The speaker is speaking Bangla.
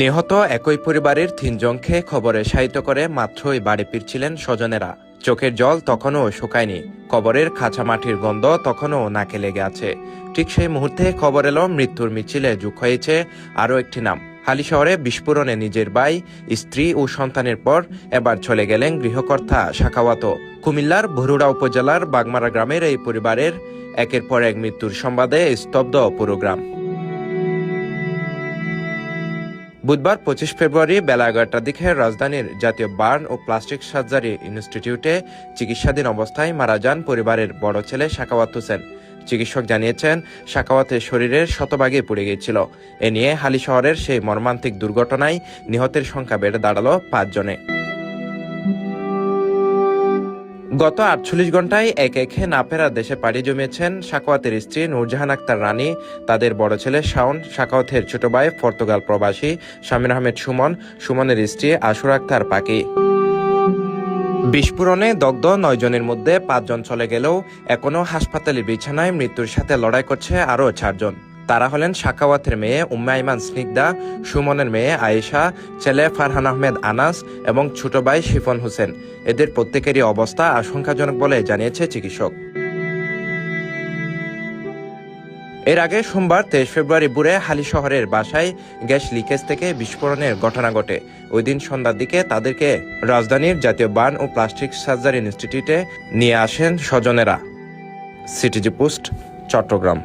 নিহত একই পরিবারের তিনজনকে খবরে শায়িত করে মাত্রই বাড়ি ফিরছিলেন স্বজনেরা। চোখের জল তখনও শুকায়নি, কবরের কাঁচা মাটির গন্ধ তখনও নাকে লেগে আছে। ঠিক সেই মুহূর্তে খবর এলো মৃত্যুর মিছিলে যোগ হয়েছে আরও একটি নাম। হালিশহরে বিস্ফোরণে নিজের ভাই, স্ত্রী ও সন্তানের পর এবার চলে গেলেন গৃহকর্তা সাখাওয়াত। কুমিল্লার বরুড়া উপজেলার বাগমারা গ্রামের এই পরিবারের একের পর এক মৃত্যুর সংবাদে স্তব্ধ পুরো গ্রাম। বুধবার 25 ফেব্রুয়ারি বেলা 11টার দিকে রাজধানীর জাতীয় বার্ন ও প্লাস্টিক সার্জারি ইনস্টিটিউটে চিকিৎসাধীন অবস্থায় মারা যান পরিবারের বড় ছেলে সাখাওয়াত হোসেন। চিকিৎসক জানিয়েছেন, সাখাওয়াতের শরীরের শতভাগই পুড়ে গিয়েছিল। এ নিয়ে হালিশহরের সেই মর্মান্তিক দুর্ঘটনায় নিহতের সংখ্যা বেড়ে দাঁড়ালো 5 জনে। গত 48 ঘন্টায় একে না ফেরা দেশে পাড়ি জমিয়েছেন সাখাওয়াতের স্ত্রী নূরজাহান আক্তার রানী, তাদের বড় ছেলে শাওন, সাখাওয়াতের ছোট ভাই পর্তুগাল প্রবাসী শামীর আহমেদ সুমন, সুমনের স্ত্রী আশুরা আক্তার পাকি। বিস্ফোরণে দগ্ধ 9 জনের মধ্যে 5 জন চলে গেলেও এখনও হাসপাতালের বিছানায় মৃত্যুর সাথে লড়াই করছে আরও 4 জন। তারা হলেন সাখাওয়াতের মেয়ে উম্মে আইমান স্নিগ্ধা, সুমনের মেয়ে আয়েশা, ছেলে ফারহান আহমেদ আনাস এবং ছোট ভাই শিফন হোসেন। এদের প্রত্যেকেরই অবস্থা আশঙ্কাজনক বলে জানিয়েছে চিকিৎসক। এর আগে সোমবার 23 ফেব্রুয়ারি ভোরে হালিশহরের বাসায় গ্যাস লিকেজ থেকে বিস্ফোরণের ঘটনা ঘটে। ওই দিন সন্ধ্যার দিকে তাদেরকে রাজধানীর জাতীয় বার্ন ও প্লাস্টিক সার্জারি ইনস্টিটিউটে নিয়ে আসেন স্বজনেরা। CTG post, Chittagong.